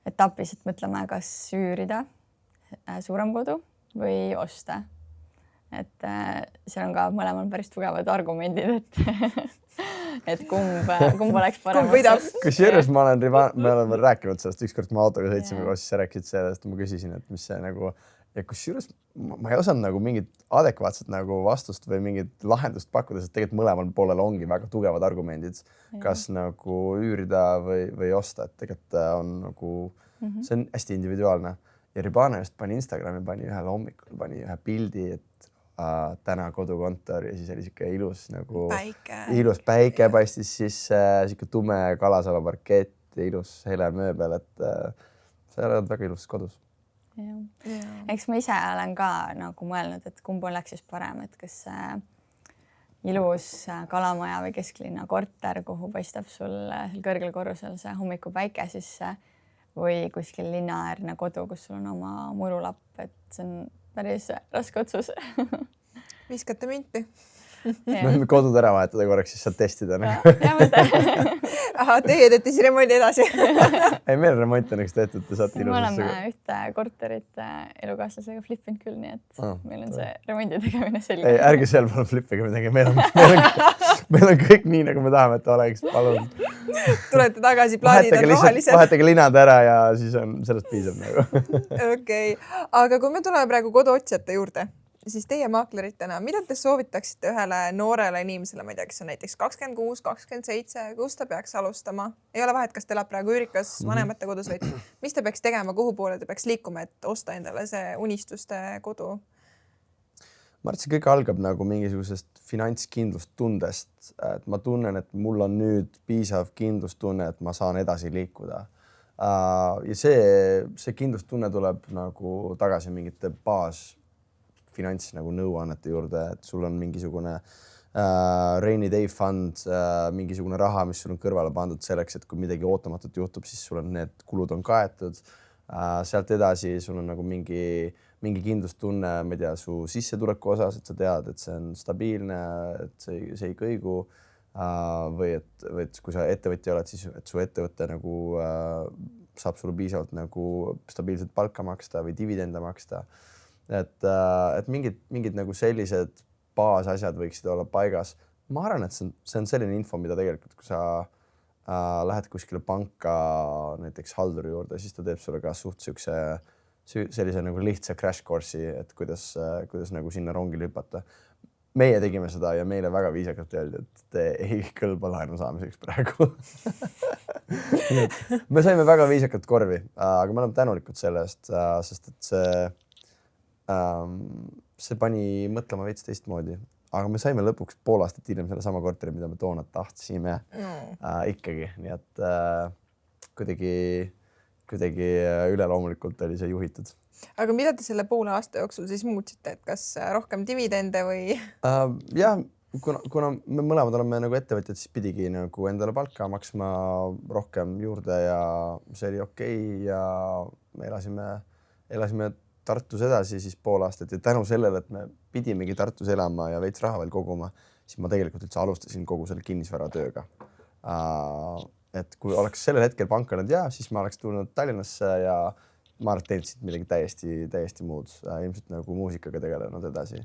Speaker 3: etapis, et mõtleme, kas üürida suurem kodu või osta. Et seal on ka mõlemal päris tugevad argumendid, et kumb oleks parem.
Speaker 1: Kumb võidab?
Speaker 2: Kusjuures me oleme rääkinud sellest, ükskord ma autoga sõitsime koos, siis sa rääkisid sellest, ma küsisin, et mis see nagu, ja kusjuures ma ei osanud nagu mingit adekvaatset nagu vastust või mingit lahendust pakkuda, sest tegelikult mõlemal poolel ongi väga tugevad argumendid, kas nagu üürida või osta, et tegelikult on nagu, see on hästi individuaalne. ja Ribana just pani Instagrami, pani ühel hommikul, pani ühe pildi, et täna kodukontor ja siis oli siuke ilus nagu ilus päike paistis sisse, siuke tume kalasala parkett, ilus hele mööbel, et sa oled väga ilus kodus.
Speaker 3: Eks ma ise olen ka nagu mõelnud, et kumb oleks siis parem, et kas ilus kalamaja või kesklinna korter, kuhu paistab sul seal kõrgel korrusel see hommikupäike sisse või kuskil linnaäärne kodu, kus sul on oma murulapp, et see on päris raske otsus.
Speaker 1: Viskate minti.
Speaker 2: Me võime kodud ära vahetada korraks, siis saad testida.
Speaker 1: Aha, teie teete siis remondi edasi.
Speaker 2: Ei, meil remont on üks tehtud, te saate
Speaker 3: me oleme ühte korterit elukaaslasega flippinud küll, nii et meil on see remondi tegemine selge.
Speaker 2: Ei, ärge seal palun flippige midagi, meil on kõik nii, nagu me tahame, et oleks, palun.
Speaker 1: Tulete tagasi, plaanid on rohelised.
Speaker 2: Vahetage linad ära ja siis on sellest piisab nagu.
Speaker 1: Okei, aga kui me tuleme praegu koduotsijate juurde, siis teie maakleritena, mida te soovitaksite ühele noorele inimesele, ma ei tea, kes on näiteks 26, 27, kus ta peaks alustama? Ei ole vahet, kas ta elab praegu üürikas vanemate kodus või mis ta peaks tegema, kuhu poole ta peaks liikuma, et osta endale see unistuste kodu?
Speaker 2: Ma arvan, et see kõik algab nagu mingisugusest finantskindlustundest, et ma tunnen, et mul on nüüd piisav kindlustunne, et ma saan edasi liikuda. Ja see kindlustunne tuleb nagu tagasi mingite finants nagu nõuannete juurde, et sul on mingisugune rainy day fund, mingisugune raha, mis sul on kõrvale pandud selleks, et kui midagi ootamatut juhtub, siis sul on need kulud on kaetud. Sealt edasi sul on nagu mingi kindlustunne, ma ei tea, su sissetuleku osas, et sa tead, et see on stabiilne, et see ei kõigu. Või et kui sa ettevõtja oled, siis et su ettevõtte nagu saab sulle piisavalt nagu stabiilset palka maksta või dividende maksta. Et mingid nagu sellised baasasjad võiksid olla paigas. Ma arvan, et see on selline info, mida tegelikult, kui sa lähed kuskile panka näiteks halduri juurde, siis ta teeb sulle ka suht sellise nagu lihtsa crash course'i, et kuidas nagu sinna rongile hüpata. Meie tegime seda ja meile väga viisakalt öeldi, et te ei kõlba laenu saamiseks praegu. Me saime väga viisakalt korvi, aga me oleme tänulikud selle eest, sest et see pani mõtlema veits teistmoodi, aga me saime lõpuks pool aastat hiljem selle sama korteri, mida me toona tahtsime ikkagi, nii et kuidagi üleloomulikult oli see juhitud.
Speaker 1: Aga mida te selle poole aasta jooksul siis muutsite, et kas rohkem dividende või?
Speaker 2: Jah, kuna me mõlemad oleme nagu ettevõtjad, siis pidigi nagu endale palka maksma rohkem juurde ja see oli okei ja me elasime Tartus edasi siis pool aastat ja tänu sellele, et me pidimegi Tartus elama ja veits raha veel koguma, siis ma tegelikult üldse alustasin kogu selle kinnisvaratööga. Et kui oleks sellel hetkel pank olnud siis ma oleks tulnud Tallinnasse ja ma arvan, et teinud siit midagi täiesti muud, ilmselt nagu muusikaga tegelenud edasi.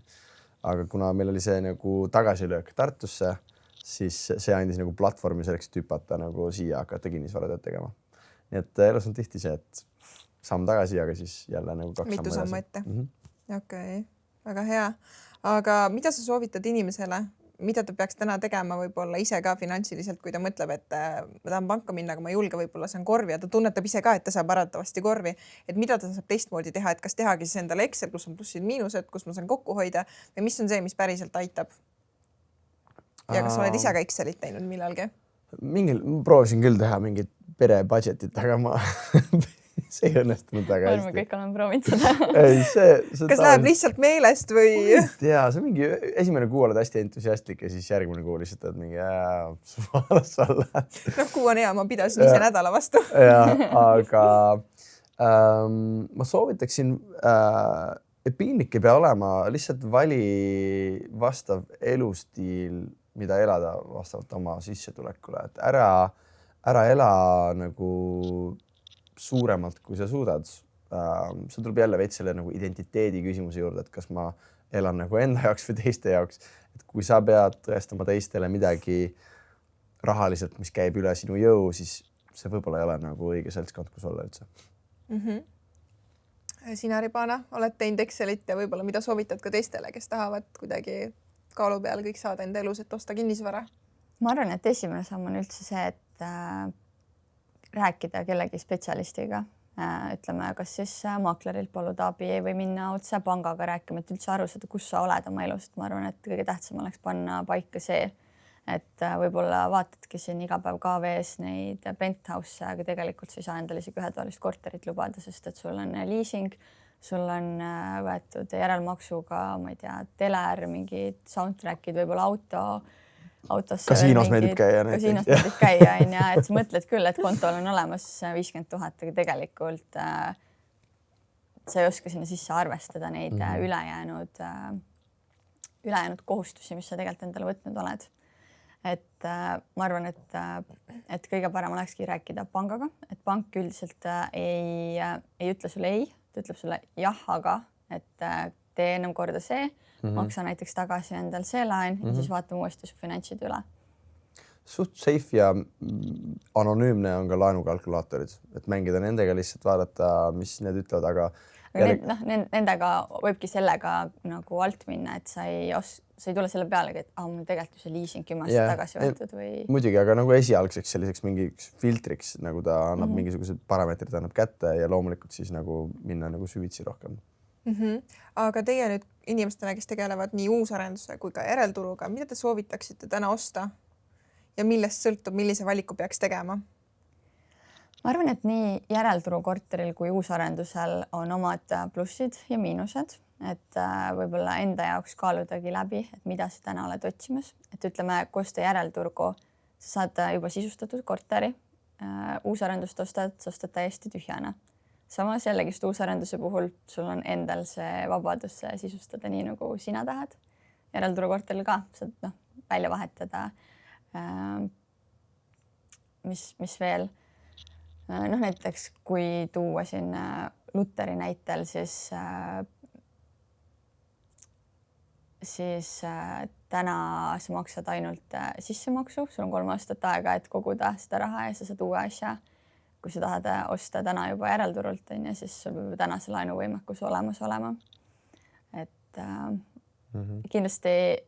Speaker 2: Aga kuna meil oli see nagu tagasilöök Tartusse, siis see andis nagu platvormi selleks, et hüpata nagu siia hakata kinnisvaratööd tegema. Nii et elus on tihti see, et samm tagasi, aga siis jälle nagu 2
Speaker 1: mitu sammu ette. Okei, väga hea. Aga mida sa soovitad inimesele, mida ta peaks täna tegema võib-olla ise ka finantsiliselt, kui ta mõtleb, et ma tahan panka minna, aga ma ei julge, võib-olla see on korvi ja ta tunnetab ise ka, et ta saab arvatavasti korvi, et mida ta saab teistmoodi teha, et kas tehagi siis endale Excel, kus on plussid, miinused, kus ma saan kokku hoida või mis on see, mis päriselt aitab? Ja kas oled ise ka Excelit teinud millalgi?
Speaker 2: Proovisin küll teha mingit pere budgetit, aga ma see ei õnnestunud väga hästi.
Speaker 3: Me kõik oleme proovinud seda.
Speaker 1: Kas läheb lihtsalt meelest või?
Speaker 2: Jaa, see on mingi esimene kuu oled hästi entusiastlik ja siis järgmine kuu lihtsalt oled mingi suvalas olla.
Speaker 1: Kuu on hea, ma pidasin ise nädala vastu.
Speaker 2: Aga ma soovitaksin, et piinlik ei pea olema, lihtsalt vali vastav elustiil, mida elada vastavalt oma sissetulekule. Et ära ela nagu suuremalt, kui sa suudad. See tuleb jälle veits selle nagu identiteedi küsimuse juurde, et kas ma elan nagu enda jaoks või teiste jaoks. Et kui sa pead tõestama teistele midagi rahaliselt, mis käib üle sinu jõu, siis see võib-olla ei ole nagu õige seltskond, kus olla üldse.
Speaker 1: Sina, Ribana, oled teinud Excelit ja võib-olla mida soovitad ka teistele, kes tahavad kuidagi kaalu peale kõik saada enda elus, et osta kinnisvara?
Speaker 3: Ma arvan, et esimene samm on üldse see, et rääkida kellegi spetsialistiga, ütleme, kas siis maaklerilt paluda abi või minna otse pangaga rääkima, et üldse aru saada, kus sa oled oma elus, et ma arvan, et kõige tähtsam oleks panna paika see, et võib-olla vaatadki siin iga päev KV-s neid penthouse'e, aga tegelikult sa ei saa endale isegi ühetoalist korterit lubada, sest et sul on liising, sul on võetud järelmaksuga, ma ei tea, teler, mingid soundtrack'id, võib-olla autosse.
Speaker 2: Kasiinos meeldib käia.
Speaker 3: Kasiinos meeldib käia, on ja, et sa mõtled küll, et kontol on olemas 50 000, aga tegelikult sa ei oska sinna sisse arvestada neid ülejäänud kohustusi, mis sa tegelikult endale võtnud oled. Et ma arvan, et kõige parem olekski rääkida pangaga, et pank üldiselt ei ütle sulle ei, ta ütleb sulle jah, aga et tee ennem korda see, maksa näiteks tagasi endal see laen ja siis vaatame uuesti su finantsid üle.
Speaker 2: Suht safe ja anonüümne on ka laenukalkulaatorid, et mängida nendega lihtsalt vaadata, mis need ütlevad, aga
Speaker 3: nendega võibki sellega nagu alt minna, et sa ei tule selle pealegi, et mul tegelikult see liising 10 aastat tagasi võetud või...
Speaker 2: Muidugi, aga nagu esialgseks selliseks mingiks filtriks, nagu ta annab mingisugused parameetrid annab kätte ja loomulikult siis nagu minna nagu süvitsi rohkem.
Speaker 1: Aga teie nüüd inimestena, kes tegelevad nii uusarenduse kui ka järelturuga, mida te soovitaksite täna osta ja millest sõltub, millise valiku peaks tegema?
Speaker 3: Ma arvan, et nii järelturu korteril kui uusarendusel on omad plussid ja miinused, et võib-olla enda jaoks kaaludagi läbi, et mida sa täna oled otsimas. Et ütleme, kui osta järelturgu, sa saad juba sisustatud korteri, uusarendust ostad, sa ostad täiesti tühjana. Samas jällegist uusarenduse puhul sul on endal see vabadus sisustada nii, nagu sina tahad. Järelturu korteril ka saad välja vahetada. Mis veel? Näiteks kui tuua siin Lutteri näitel, siis täna sa maksad ainult sissemaksu, sul on 3 aastat aega, et koguda seda raha ja sa saad uue asja. Kui sa tahad osta täna juba järelturult, siis sul peab täna see laenuvõimekus olemas olema. Et kindlasti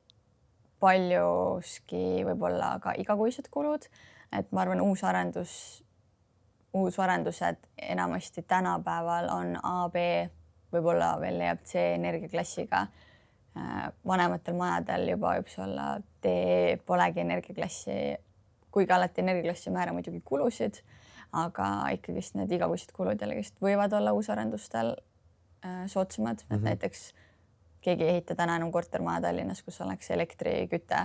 Speaker 3: paljuski võib-olla ka igakuised kulud, et ma arvan, uusarendused enamasti tänapäeval on A, B, võib-olla veel jääb C energiaklassiga. Vanematel majadel juba võib see olla D, polegi energiaklassi, kuigi alati energiaklassi määra muidugi kulusid, aga ikkagist need igakuised kulud jällegist võivad olla uusarendustel soodsamad. Et näiteks keegi ei ehita täna enam kortermaja Tallinnas, kus oleks elektriküte.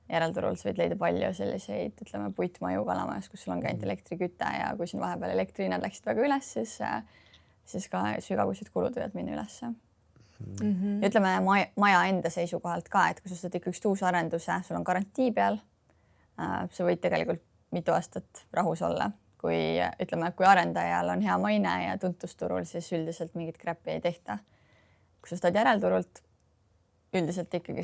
Speaker 3: Järelturul sa võid leida palju selliseid, ütleme, puitmaju Kalamajas, kus sul on käinud elektriküte ja kui siin vahepeal elektrihinnad läksid väga üles, siis ka sügavusid kulud võivad minna üles. Ütleme maja enda seisukohalt ka, et kui sa saad ikkagi uusarenduse, sul on garantii peal, sa võid tegelikult mitu aastat rahus olla. Kui arendajal on hea maine ja tuntusturul, siis üldiselt mingit kräppi ei tehta. Kui sa stad järelturult, üldiselt ikkagi,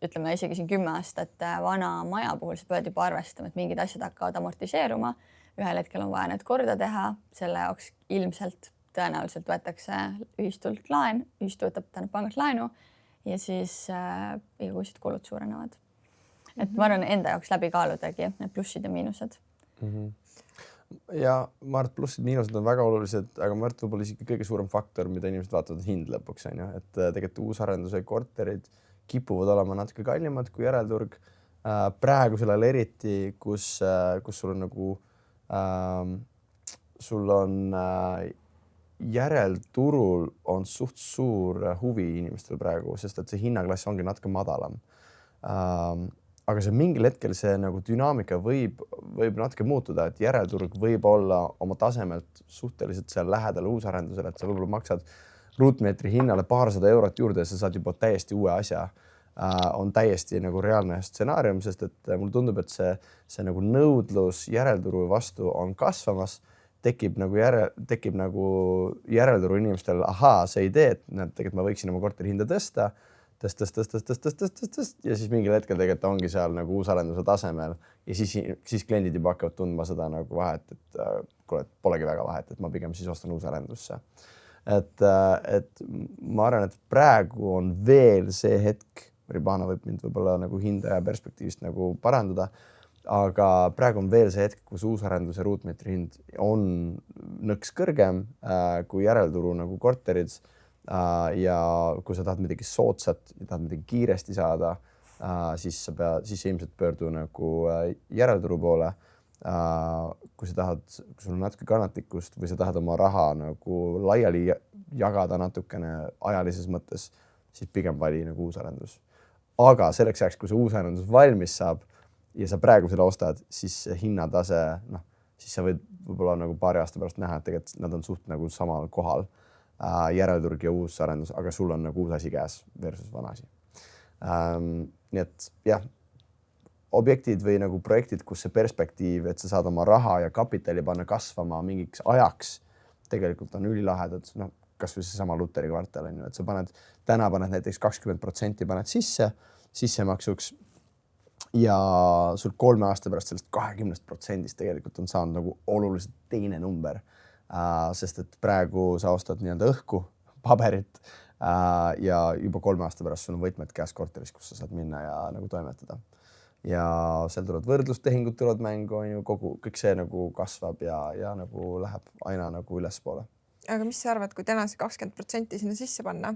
Speaker 3: ütleme isegi siin 10 aastat vana maja puhul sa pead juba arvestama, et mingid asjad hakkavad amortiseeruma. Ühel hetkel on vaja need korda teha, selle jaoks ilmselt tõenäoliselt võetakse ühistult laen, ühistu võtab pangalt laenu ja siis igakuised kulud suurenevad. Et ma arvan, enda jaoks läbi kaaludagi need plussid ja miinused.
Speaker 2: Ja ma arvan, et plussid-miinused on väga olulised, aga ma arvan, et võib-olla isegi kõige suurem faktor, mida inimesed vaatavad hind lõpuks, on ju, et tegelikult uusarenduse korterid kipuvad olema natuke kallimad kui järelturg. Praegu sellel eriti, kus sul on nagu järelturul on suht suur huvi inimestel praegu, sest et see hinnaklass ongi natuke madalam. Aga see mingil hetkel see nagu dünaamika võib natuke muutuda, et järelturg võib olla oma tasemelt suhteliselt seal lähedal uusarendusele, et sa võib-olla maksad ruutmeetri hinnale $200 juurde ja sa saad juba täiesti uue asja. On täiesti nagu reaalne stsenaarium, sest et mulle tundub, et see nagu nõudlus järelturu vastu on kasvamas, tekib nagu järelturu inimestel see idee, et tegelikult ma võiksin oma korteri hinda tõsta ja siis mingil hetkel tegelikult ongi seal nagu uusarenduse tasemel ja siis kliendid juba hakkavad tundma seda nagu vahet, et polegi väga vahet, et ma pigem siis ostan uusarendusse. Et ma arvan, et praegu on veel see hetk, Ribana võib mind võib-olla nagu hindaja perspektiivist nagu parandada, aga praegu on veel see hetk, kus uusarenduse ruutmeetri hind on nõks kõrgem kui järelturu nagu korterid ja kui sa tahad midagi soodsat ja tahad midagi kiiresti saada, siis sa ilmselt pöördu nagu järelturu poole. Kui sa tahad, kui sul on natuke kannatlikkust või sa tahad oma raha nagu laiali jagada natukene ajalises mõttes, siis pigem vali nagu uusarendus. Aga selleks ajaks, kui see uusarendus valmis saab ja sa praegu selle ostad, siis hinnatase, siis sa võid võib-olla nagu paari aasta pärast näha, et tegelikult nad on suht nagu samal kohal järelturg ja uusarendus, aga sul on nagu uus asi käes versus vana asi. Nii et jah, objektid või nagu projektid, kus see perspektiiv, et sa saad oma raha ja kapitali panna kasvama mingiks ajaks, tegelikult on ülilahedad, kas või see sama Lutteri kvartal on ju, et sa täna paned näiteks 20% paned sissemaksuks ja sul 3 aasta pärast sellest 20% tegelikult on saanud nagu oluliselt teine number. Sest et praegu sa ostad nii-öelda õhku, paberit ja juba 3 aasta pärast sul on võtmed käes korteris, kus sa saad minna ja nagu toimetada. Ja seal tulevad võrdlustehingud tulevad mängu, on ju, kõik see nagu kasvab ja nagu läheb aina nagu ülespoole.
Speaker 1: Aga mis sa arvad, kui täna see 20% sinna sisse panna,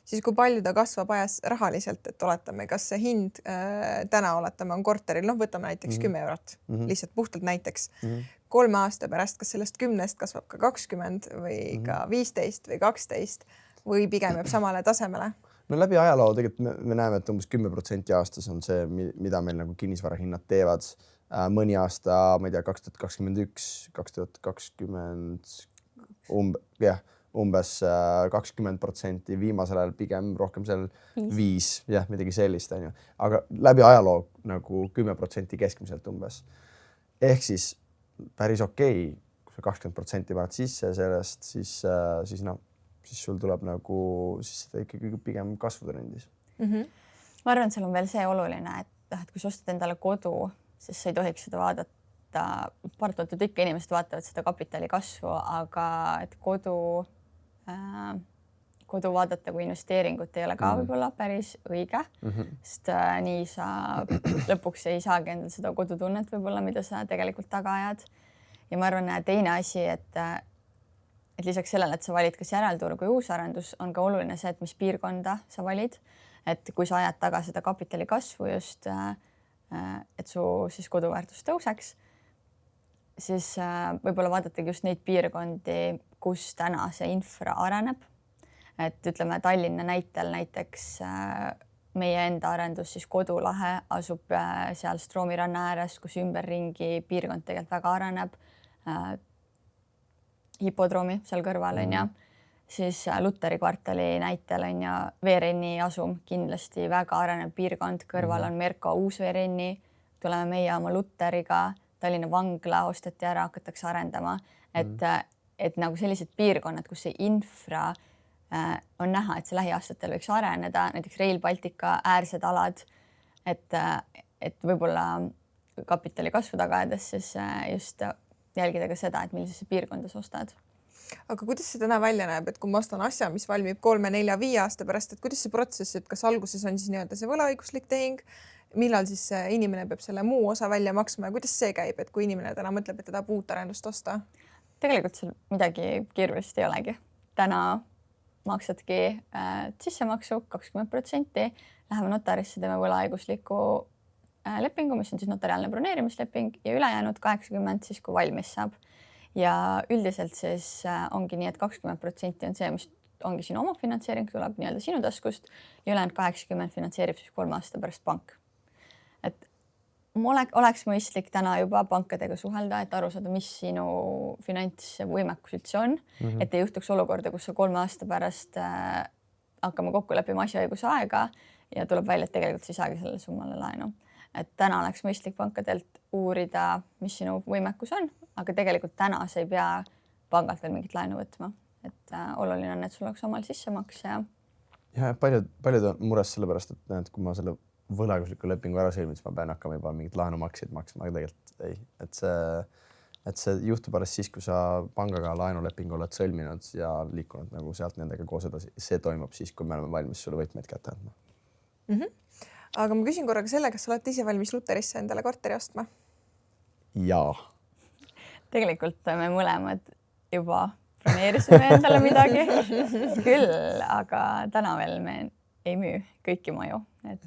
Speaker 1: siis kui palju ta kasvab ajas rahaliselt, et oletame, kas see hind täna oletame on korteril, võtame näiteks 10 eurot, lihtsalt puhtalt näiteks. 3 aasta pärast, kas sellest 10 kasvab ka 20 või ka 15 või 12 või pigem jääb samale tasemele?
Speaker 2: No läbi ajaloo tegelikult me näeme, et umbes 10% aastas on see, mida meil nagu kinnisvarahinnad teevad. Mõni aasta, ma ei tea, 2021, 2020, umbes 20%, viimasel ajal pigem rohkem seal 5, midagi sellist, on ju. Aga läbi ajaloo nagu 10% keskmiselt umbes. Ehk siis päris okei, kui sa 20% paned sisse sellest, siis sul tuleb nagu siis seda ikkagi pigem kasvutrendis.
Speaker 3: Ma arvan, seal on veel see oluline, et kui sa ostad endale kodu, siis sa ei tohiks seda vaadata, paratamatult ikka inimesed vaatavad seda kapitali kasvu, aga et kodu vaadata kui investeeringut ei ole ka võib-olla päris õige, sest nii sa lõpuks ei saagi endal seda kodutunnet võib-olla, mida sa tegelikult taga ajad. Ja ma arvan, teine asi, et lisaks sellele, et sa valid kas järelturg või uusarendus, on ka oluline see, et mis piirkonda sa valid. Et kui sa ajad taga seda kapitali kasvu just, et su siis koduväärtus tõuseks, siis võib-olla vaadatagi just neid piirkondi, kus täna see infra areneb. Et ütleme Tallinna näitel näiteks meie enda arendus siis Kodulahe asub seal Stroomi ranna ääres, kus ümberringi piirkond tegelikult väga areneb. Hipodroomi seal kõrval on ja siis Lutteri kvartali näitel on ja Veerenni asum kindlasti väga arenev piirkond, kõrval on Merko uus Veerenni, tuleme meie oma Lutteriga, Tallinna vangla osteti ära, hakatakse arendama, et nagu sellised piirkonnad, kus see infra on näha, et see lähiaastatel võiks areneda, näiteks Rail Baltica äärsed alad, et võib-olla kapitali kasvu tagades siis just jälgida ka seda, et millisesse piirkonda sa ostad.
Speaker 1: Aga kuidas see täna välja näeb, et kui ma ostan asja, mis valmib 3, 4, 5 aasta pärast, et kuidas see protsess, et kas alguses on siis nii-öelda see võlaõiguslik tehing, millal siis inimene peab selle muu osa välja maksma ja kuidas see käib, et kui inimene täna mõtleb, et ta tahab uut arendust osta?
Speaker 3: Tegelikult seal midagi keerulist ei olegi. Täna maksadki sissemaksu 20%, läheme notarisse, teeme võlaõigusliku lepingu, mis on siis notariaalne broneerimisleping ja ülejäänud 80% siis, kui valmis saab. Ja üldiselt siis ongi nii, et 20% on see, mis ongi sinu oma finantseering, tuleb nii-öelda sinu taskust ja ülejäänud 80% finantseerib siis 3 aasta pärast pank. Et oleks mõistlik täna juba pankadega suhelda, et aru saada, mis sinu finantsvõimekus üldse on, et ei juhtuks olukorda, kus sa 3 aasta pärast hakkame kokku leppima asjaõiguse aega ja tuleb välja, et tegelikult sa ei saagi selle summale laenu. Et täna oleks mõistlik pankadelt uurida, mis sinu võimekus on, aga tegelikult täna sa ei pea pangalt veel mingit laenu võtma. Et oluline on, et sul oleks omal sissemaks ja
Speaker 2: paljud on mures selle pärast, et näed, kui ma selle võlaõigusliku lepingu ära sõlmin, siis ma pean hakkama juba mingit laenumakseid maksma, aga tegelikult ei. Et see juhtub alles siis, kui sa pangaga laenulepingu oled sõlminud ja liikunud nagu sealt nendega koos edasi. See toimub siis, kui me oleme valmis sulle võtmeid kätte andma.
Speaker 1: Aga ma küsin korraga selle, kas sa oled ise valmis Lutterisse endale korteri ostma?
Speaker 2: Jaa.
Speaker 3: Tegelikult me mõlemad juba broneerisime endale midagi küll, aga täna veel me ei müü kõiki maju, et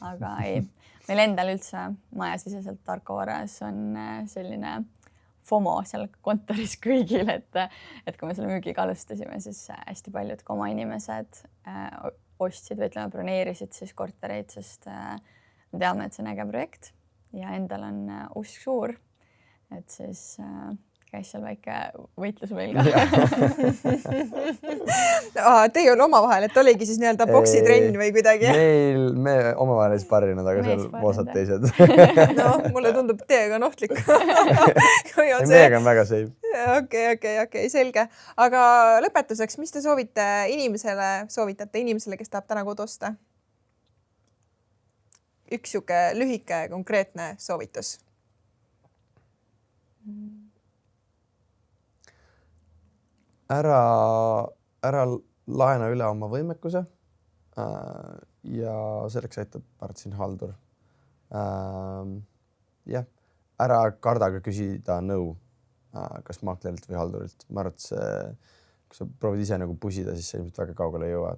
Speaker 3: aga ei, meil endal üldse majasiseselt Arco Varas on selline FOMO seal kontoris kõigil, et kui me selle müügiga alustasime, siis hästi paljud ka oma inimesed ostsid või ütleme, broneerisid siis kortereid, sest me teame, et see on äge projekt ja endal on usk suur, et siis käis seal väike võitlus meil ka.
Speaker 1: Teie on omavahel, et oligi siis nii-öelda boksitrenn või kuidagi?
Speaker 2: Me omavahel ei sparrinud, aga seal osad teised.
Speaker 1: No, mulle tundub, teiega on ohtlik.
Speaker 2: Meiega on väga safe.
Speaker 1: Okei, selge. Aga lõpetuseks, mis te soovitate inimesele, kes tahab täna kodu osta? Üks siuke lühike konkreetne soovitus.
Speaker 2: Ära laena üle oma võimekuse ja selleks aitab Partsin haldur. Ära karda ka küsida nõu, kas maaklerilt või haldurilt. Ma arvan, et kui sa proovid ise nagu pusida, siis sa ilmselt väga kaugele ei jõua.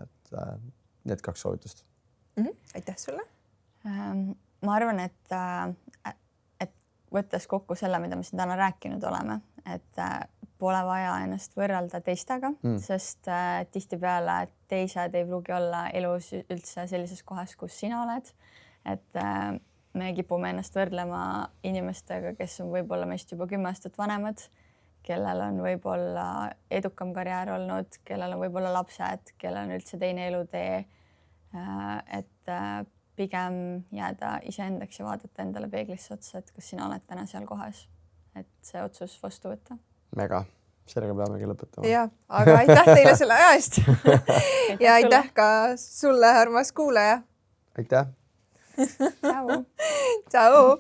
Speaker 2: Et need 2 soovitust.
Speaker 1: Aitäh sulle.
Speaker 3: Ma arvan, et võttes kokku selle, mida me siin täna rääkinud oleme, et pole vaja ennast võrrelda teistega, sest tihtipeale teised ei pruugi olla elus üldse sellises kohas, kus sina oled. Et me kipume ennast võrdlema inimestega, kes on võib-olla meist juba 10 aastat vanemad, kellel on võib-olla edukam karjäär olnud, kellel on võib-olla lapsed, kellel on üldse teine elutee. Et pigem jääda iseendaks ja vaadata endale peeglisse otsa, et kas sina oled täna seal kohas, et see otsus vastu võtta.
Speaker 2: Mega, sellega peamegi lõpetama.
Speaker 1: Ja, aga aitäh teile selle aja eest. Ja aitäh ka sulle, armas kuulaja.
Speaker 2: Aitäh.
Speaker 3: Ciao.
Speaker 1: Ciao.